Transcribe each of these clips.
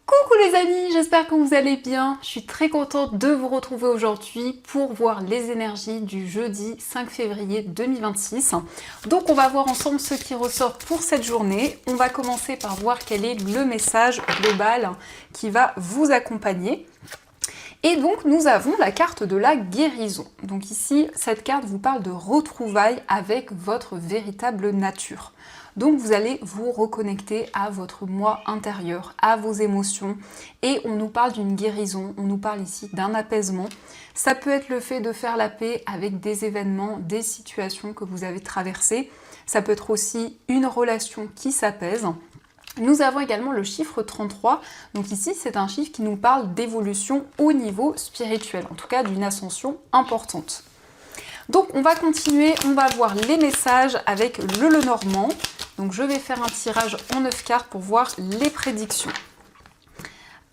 Coucou les amis, j'espère que vous allez bien. Je suis très contente de vous retrouver aujourd'hui pour voir les énergies du jeudi 5 février 2026. Donc on va voir ensemble ce qui ressort pour cette journée. On va commencer par voir quel est le message global qui va vous accompagner. Et donc nous avons la carte de la guérison. Donc ici, cette carte vous parle de retrouvailles avec votre véritable nature. Donc vous allez vous reconnecter à votre moi intérieur, à vos émotions. Et on nous parle d'une guérison, on nous parle ici d'un apaisement. Ça peut être le fait de faire la paix avec des événements, des situations que vous avez traversées. Ça peut être aussi une relation qui s'apaise. Nous avons également le chiffre 33, donc ici c'est un chiffre qui nous parle d'évolution au niveau spirituel, en tout cas d'une ascension importante. Donc on va continuer, on va voir les messages avec le Lenormand. Donc je vais faire un tirage en 9 cartes pour voir les prédictions.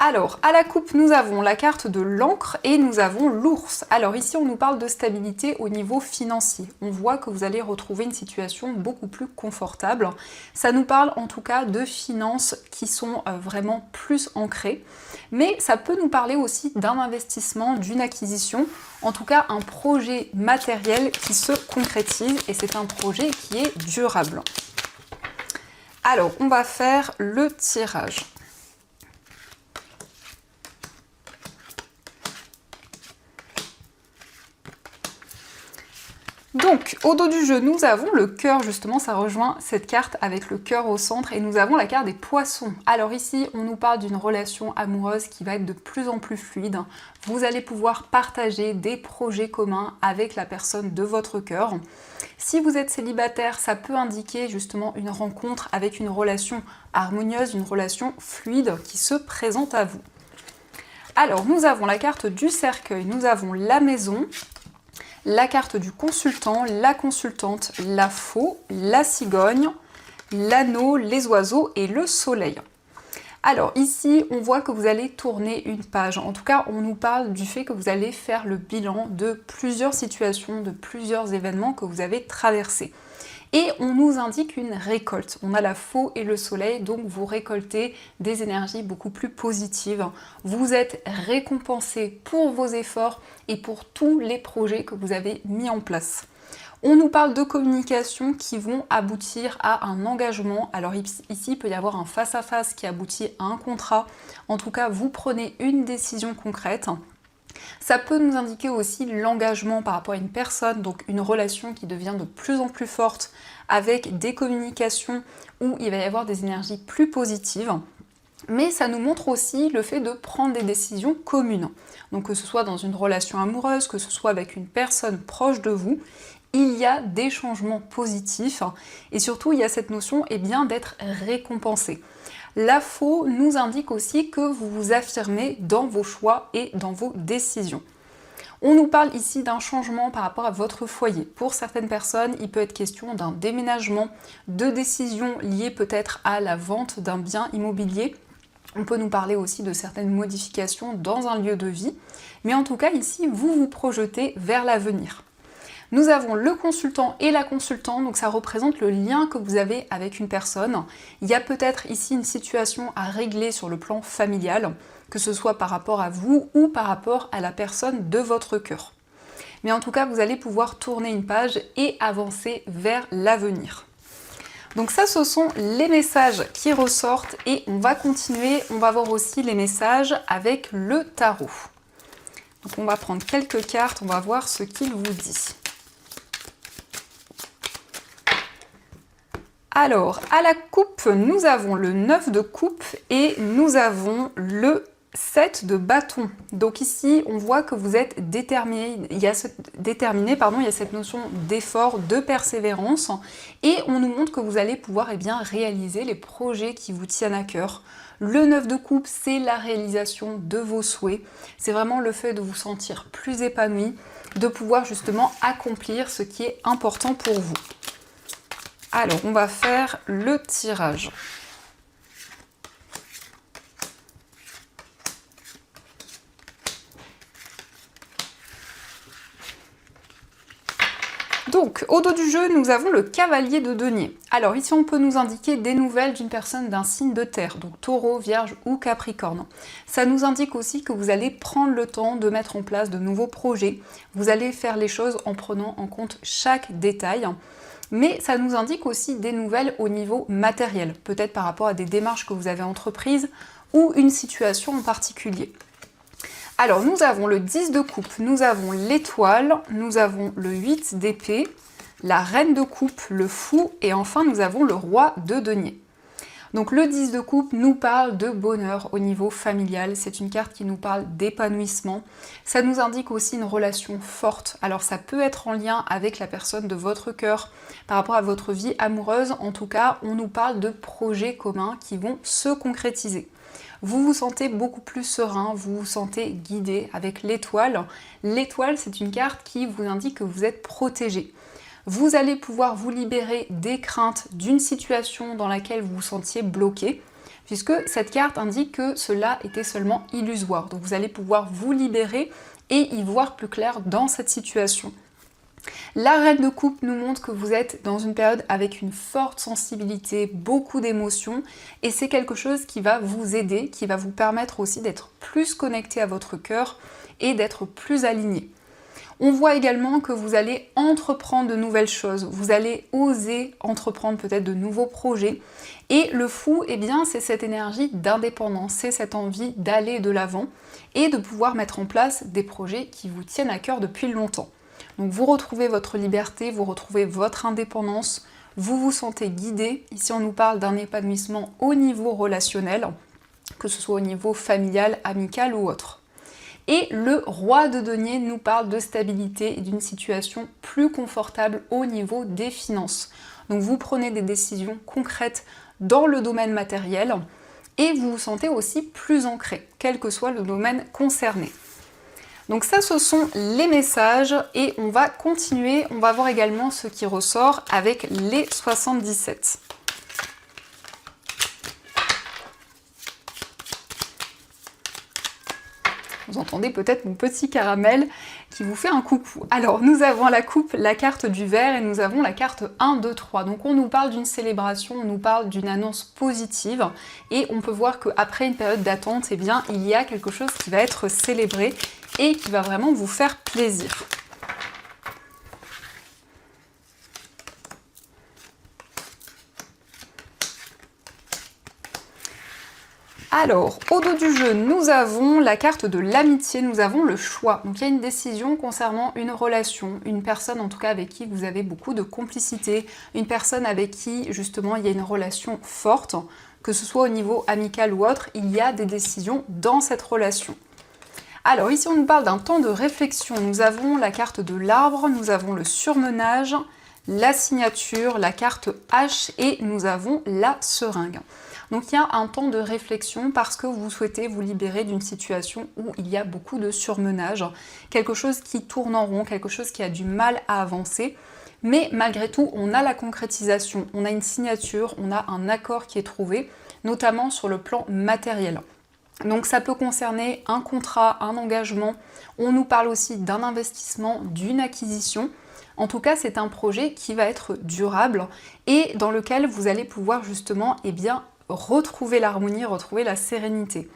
Alors, à la coupe, nous avons la carte de l'encre et nous avons l'ours. Alors ici, on nous parle de stabilité au niveau financier. On voit que vous allez retrouver une situation beaucoup plus confortable. Ça nous parle en tout cas de finances qui sont vraiment plus ancrées. Mais ça peut nous parler aussi d'un investissement, d'une acquisition, en tout cas un projet matériel qui se concrétise et c'est un projet qui est durable. Alors, on va faire le tirage. Donc, au dos du jeu, nous avons le cœur, justement, ça rejoint cette carte avec le cœur au centre, et nous avons la carte des poissons. Alors ici, on nous parle d'une relation amoureuse qui va être de plus en plus fluide. Vous allez pouvoir partager des projets communs avec la personne de votre cœur. Si vous êtes célibataire, ça peut indiquer justement une rencontre avec une relation harmonieuse, une relation fluide qui se présente à vous. Alors, nous avons la carte du cercueil, nous avons la maison, la carte du consultant, la consultante, la faux, la cigogne, l'anneau, les oiseaux et le soleil. Alors ici, on voit que vous allez tourner une page. En tout cas, on nous parle du fait que vous allez faire le bilan de plusieurs situations, de plusieurs événements que vous avez traversés. Et on nous indique une récolte. On a la faux et le soleil, donc vous récoltez des énergies beaucoup plus positives. Vous êtes récompensé pour vos efforts et pour tous les projets que vous avez mis en place. On nous parle de communication qui vont aboutir à un engagement. Alors ici, il peut y avoir un face-à-face qui aboutit à un contrat. En tout cas, vous prenez une décision concrète. Ça peut nous indiquer aussi l'engagement par rapport à une personne, donc une relation qui devient de plus en plus forte avec des communications où il va y avoir des énergies plus positives. Mais ça nous montre aussi le fait de prendre des décisions communes. Donc que ce soit dans une relation amoureuse, que ce soit avec une personne proche de vous, il y a des changements positifs et surtout il y a cette notion d'être récompensé. La faux nous indique aussi que vous vous affirmez dans vos choix et dans vos décisions. On nous parle ici d'un changement par rapport à votre foyer. Pour certaines personnes, il peut être question d'un déménagement, de décisions liées peut-être à la vente d'un bien immobilier. On peut nous parler aussi de certaines modifications dans un lieu de vie. Mais en tout cas, ici, vous vous projetez vers l'avenir. Nous avons le consultant et la consultante, donc ça représente le lien que vous avez avec une personne. Il y a peut-être ici une situation à régler sur le plan familial, que ce soit par rapport à vous ou par rapport à la personne de votre cœur. Mais en tout cas, vous allez pouvoir tourner une page et avancer vers l'avenir. Donc ça, ce sont les messages qui ressortent et on va continuer. On va voir aussi les messages avec le tarot. Donc on va prendre quelques cartes, on va voir ce qu'il vous dit. Alors, à la coupe, nous avons le 9 de coupe et nous avons le 7 de bâton. Donc ici, on voit que vous êtes déterminé, il y a cette notion d'effort, de persévérance, et on nous montre que vous allez pouvoir réaliser les projets qui vous tiennent à cœur. Le 9 de coupe, c'est la réalisation de vos souhaits. C'est vraiment le fait de vous sentir plus épanoui, de pouvoir justement accomplir ce qui est important pour vous. Alors, on va faire le tirage. Donc, au dos du jeu, nous avons le cavalier de denier. Alors ici, on peut nous indiquer des nouvelles d'une personne d'un signe de terre, donc taureau, vierge ou capricorne. Ça nous indique aussi que vous allez prendre le temps de mettre en place de nouveaux projets. Vous allez faire les choses en prenant en compte chaque détail. Mais ça nous indique aussi des nouvelles au niveau matériel, peut-être par rapport à des démarches que vous avez entreprises ou une situation en particulier. Alors, nous avons le 10 de coupe, nous avons l'étoile, nous avons le 8 d'épée, la reine de coupe, le fou, et enfin nous avons le roi de denier. Donc le 10 de coupe nous parle de bonheur au niveau familial, c'est une carte qui nous parle d'épanouissement. Ça nous indique aussi une relation forte, alors ça peut être en lien avec la personne de votre cœur par rapport à votre vie amoureuse, en tout cas on nous parle de projets communs qui vont se concrétiser. Vous vous sentez beaucoup plus serein, vous vous sentez guidé avec l'étoile. L'étoile, c'est une carte qui vous indique que vous êtes protégé. Vous allez pouvoir vous libérer des craintes d'une situation dans laquelle vous vous sentiez bloqué, puisque cette carte indique que cela était seulement illusoire. Donc vous allez pouvoir vous libérer et y voir plus clair dans cette situation. La reine de coupe nous montre que vous êtes dans une période avec une forte sensibilité, beaucoup d'émotions, et c'est quelque chose qui va vous aider, qui va vous permettre aussi d'être plus connecté à votre cœur et d'être plus aligné. On voit également que vous allez entreprendre de nouvelles choses, vous allez oser entreprendre peut-être de nouveaux projets. Et le fou, eh bien, c'est cette énergie d'indépendance, c'est cette envie d'aller de l'avant et de pouvoir mettre en place des projets qui vous tiennent à cœur depuis longtemps. Donc vous retrouvez votre liberté, vous retrouvez votre indépendance, vous vous sentez guidé. Ici on nous parle d'un épanouissement au niveau relationnel, que ce soit au niveau familial, amical ou autre. Et le roi de denier nous parle de stabilité et d'une situation plus confortable au niveau des finances. Donc vous prenez des décisions concrètes dans le domaine matériel et vous vous sentez aussi plus ancré, quel que soit le domaine concerné. Donc ça, ce sont les messages et on va continuer, on va voir également ce qui ressort avec les 77. Vous entendez peut-être mon petit caramel qui vous fait un coucou. Alors, nous avons la coupe, la carte du verre et nous avons la carte 1, 2, 3. Donc on nous parle d'une célébration, on nous parle d'une annonce positive et on peut voir qu'après une période d'attente, eh bien, il y a quelque chose qui va être célébré et qui va vraiment vous faire plaisir. Alors, au dos du jeu, nous avons la carte de l'amitié, nous avons le choix. Donc il y a une décision concernant une relation, une personne en tout cas avec qui vous avez beaucoup de complicité, une personne avec qui justement il y a une relation forte, que ce soit au niveau amical ou autre, il y a des décisions dans cette relation. Alors ici on nous parle d'un temps de réflexion, nous avons la carte de l'arbre, nous avons le surmenage, la signature, la carte H et nous avons la seringue. Donc il y a un temps de réflexion parce que vous souhaitez vous libérer d'une situation où il y a beaucoup de surmenage, quelque chose qui tourne en rond, quelque chose qui a du mal à avancer. Mais malgré tout, on a la concrétisation, on a une signature, on a un accord qui est trouvé, notamment sur le plan matériel. Donc ça peut concerner un contrat, un engagement, on nous parle aussi d'un investissement, d'une acquisition. En tout cas, c'est un projet qui va être durable et dans lequel vous allez pouvoir justement retrouver l'harmonie, retrouver la sérénité.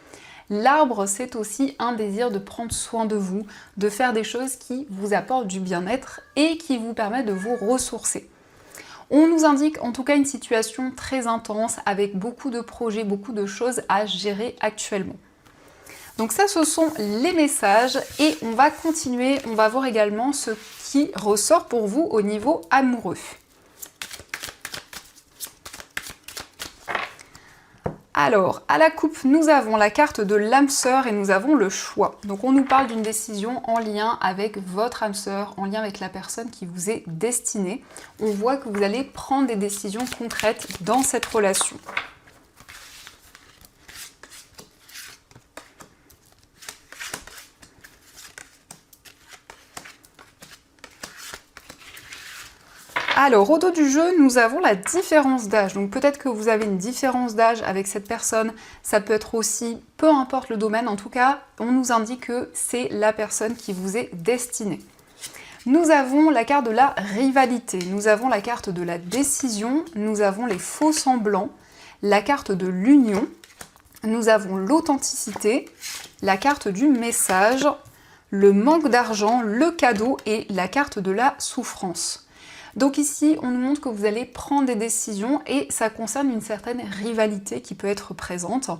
L'arbre, c'est aussi un désir de prendre soin de vous, de faire des choses qui vous apportent du bien-être et qui vous permettent de vous ressourcer. On nous indique en tout cas une situation très intense avec beaucoup de projets, beaucoup de choses à gérer actuellement. Donc ça, ce sont les messages et on va continuer, on va voir également ce qui ressort pour vous au niveau amoureux. Alors, à la coupe, nous avons la carte de l'âme sœur et nous avons le choix. Donc on nous parle d'une décision en lien avec votre âme sœur, en lien avec la personne qui vous est destinée. On voit que vous allez prendre des décisions concrètes dans cette relation. Alors, au dos du jeu, nous avons la différence d'âge. Donc peut-être que vous avez une différence d'âge avec cette personne. Ça peut être aussi, peu importe le domaine, en tout cas, on nous indique que c'est la personne qui vous est destinée. Nous avons la carte de la rivalité, nous avons la carte de la décision, nous avons les faux semblants, la carte de l'union, nous avons l'authenticité, la carte du message, le manque d'argent, le cadeau et la carte de la souffrance. Donc ici, on nous montre que vous allez prendre des décisions et ça concerne une certaine rivalité qui peut être présente.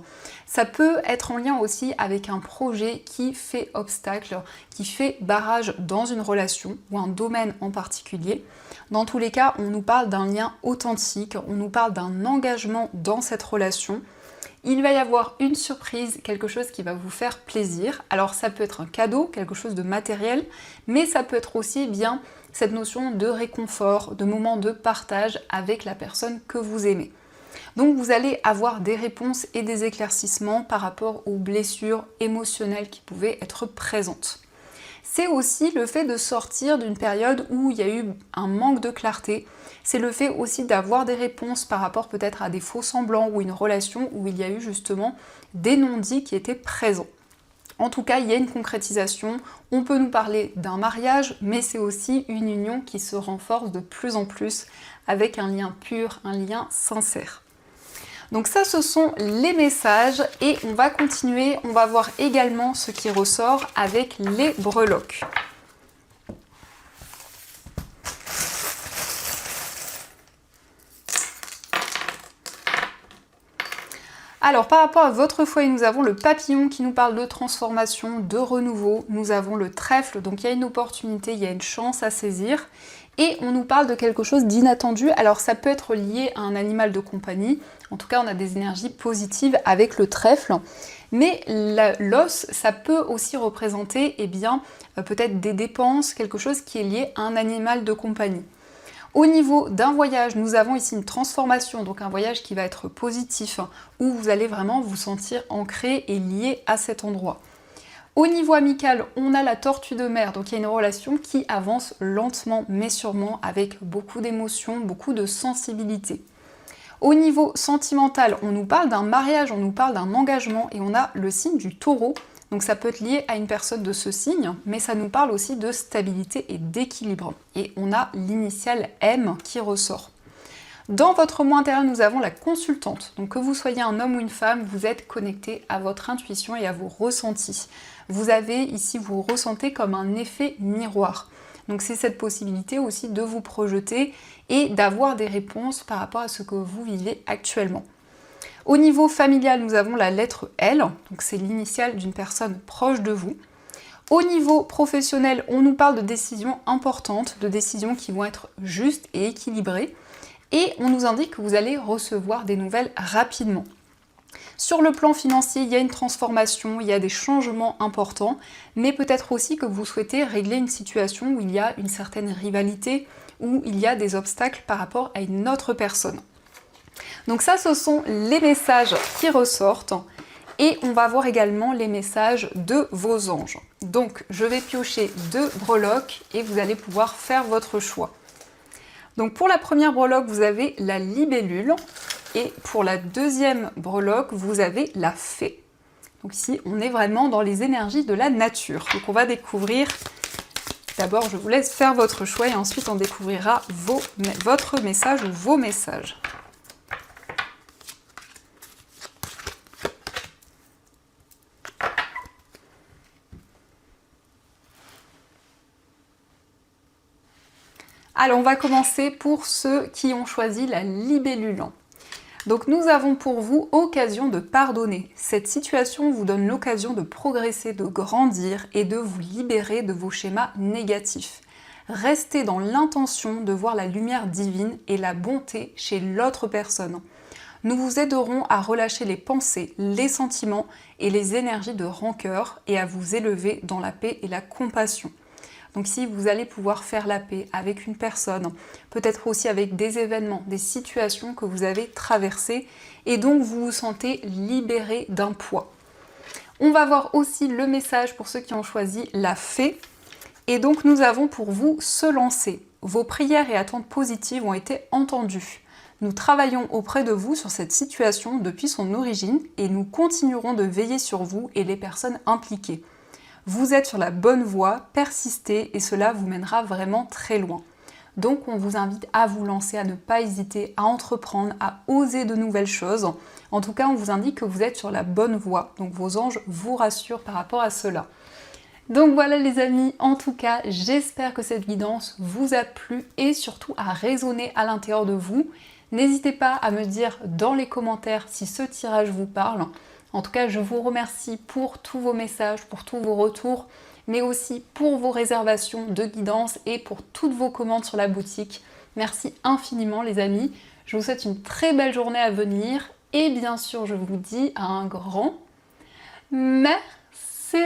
Ça peut être en lien aussi avec un projet qui fait obstacle, qui fait barrage dans une relation ou un domaine en particulier. Dans tous les cas, on nous parle d'un lien authentique, on nous parle d'un engagement dans cette relation. Il va y avoir une surprise, quelque chose qui va vous faire plaisir. Alors ça peut être un cadeau, quelque chose de matériel, mais ça peut être aussi bien cette notion de réconfort, de moment de partage avec la personne que vous aimez. Donc vous allez avoir des réponses et des éclaircissements par rapport aux blessures émotionnelles qui pouvaient être présentes. C'est aussi le fait de sortir d'une période où il y a eu un manque de clarté. C'est le fait aussi d'avoir des réponses par rapport peut-être à des faux semblants ou une relation où il y a eu justement des non-dits qui étaient présents. En tout cas, il y a une concrétisation. On peut nous parler d'un mariage, mais c'est aussi une union qui se renforce de plus en plus avec un lien pur, un lien sincère. Donc ça, ce sont les messages et on va continuer. On va voir également ce qui ressort avec les breloques. Alors par rapport à votre foyer, nous avons le papillon qui nous parle de transformation, de renouveau. Nous avons le trèfle, donc il y a une opportunité, il y a une chance à saisir. Et on nous parle de quelque chose d'inattendu. Alors ça peut être lié à un animal de compagnie. En tout cas, on a des énergies positives avec le trèfle. Mais l'os, ça peut aussi représenter peut-être des dépenses, quelque chose qui est lié à un animal de compagnie. Au niveau d'un voyage, nous avons ici une transformation, donc un voyage qui va être positif, où vous allez vraiment vous sentir ancré et lié à cet endroit. Au niveau amical, on a la tortue de mer, donc il y a une relation qui avance lentement mais sûrement avec beaucoup d'émotions, beaucoup de sensibilité. Au niveau sentimental, on nous parle d'un mariage, on nous parle d'un engagement et on a le signe du taureau. Donc ça peut être lié à une personne de ce signe, mais ça nous parle aussi de stabilité et d'équilibre. Et on a l'initiale M qui ressort. Dans votre moi intérieur, nous avons la consultante. Donc que vous soyez un homme ou une femme, vous êtes connecté à votre intuition et à vos ressentis. Vous avez ici, vous ressentez comme un effet miroir. Donc c'est cette possibilité aussi de vous projeter et d'avoir des réponses par rapport à ce que vous vivez actuellement. Au niveau familial, nous avons la lettre L, donc c'est l'initiale d'une personne proche de vous. Au niveau professionnel, on nous parle de décisions importantes, de décisions qui vont être justes et équilibrées. Et on nous indique que vous allez recevoir des nouvelles rapidement. Sur le plan financier, il y a une transformation, il y a des changements importants, mais peut-être aussi que vous souhaitez régler une situation où il y a une certaine rivalité, où il y a des obstacles par rapport à une autre personne. Donc ça, ce sont les messages qui ressortent et on va voir également les messages de vos anges. Donc je vais piocher 2 breloques et vous allez pouvoir faire votre choix. Donc pour la première breloque, vous avez la libellule et pour la deuxième breloque, vous avez la fée. Donc ici, on est vraiment dans les énergies de la nature. Donc on va découvrir, d'abord je vous laisse faire votre choix et ensuite on découvrira votre message ou vos messages. Alors on va commencer pour ceux qui ont choisi la libellule. Donc nous avons pour vous occasion de pardonner. Cette situation vous donne l'occasion de progresser, de grandir et de vous libérer de vos schémas négatifs. Restez dans l'intention de voir la lumière divine et la bonté chez l'autre personne. Nous vous aiderons à relâcher les pensées, les sentiments et les énergies de rancœur et à vous élever dans la paix et la compassion. Donc si vous allez pouvoir faire la paix avec une personne, peut-être aussi avec des événements, des situations que vous avez traversées et donc vous vous sentez libéré d'un poids. On va voir aussi le message pour ceux qui ont choisi la fée. Et donc nous avons pour vous se lancer. Vos prières et attentes positives ont été entendues. Nous travaillons auprès de vous sur cette situation depuis son origine et nous continuerons de veiller sur vous et les personnes impliquées. Vous êtes sur la bonne voie, persistez et cela vous mènera vraiment très loin. Donc on vous invite à vous lancer, à ne pas hésiter, à entreprendre, à oser de nouvelles choses. En tout cas, on vous indique que vous êtes sur la bonne voie, donc vos anges vous rassurent par rapport à cela. Donc voilà les amis, en tout cas, j'espère que cette guidance vous a plu et surtout a résonné à l'intérieur de vous. N'hésitez pas à me dire dans les commentaires si ce tirage vous parle. En tout cas, je vous remercie pour tous vos messages, pour tous vos retours, mais aussi pour vos réservations de guidance et pour toutes vos commandes sur la boutique. Merci infiniment les amis. Je vous souhaite une très belle journée à venir et bien sûr, je vous dis un grand merci.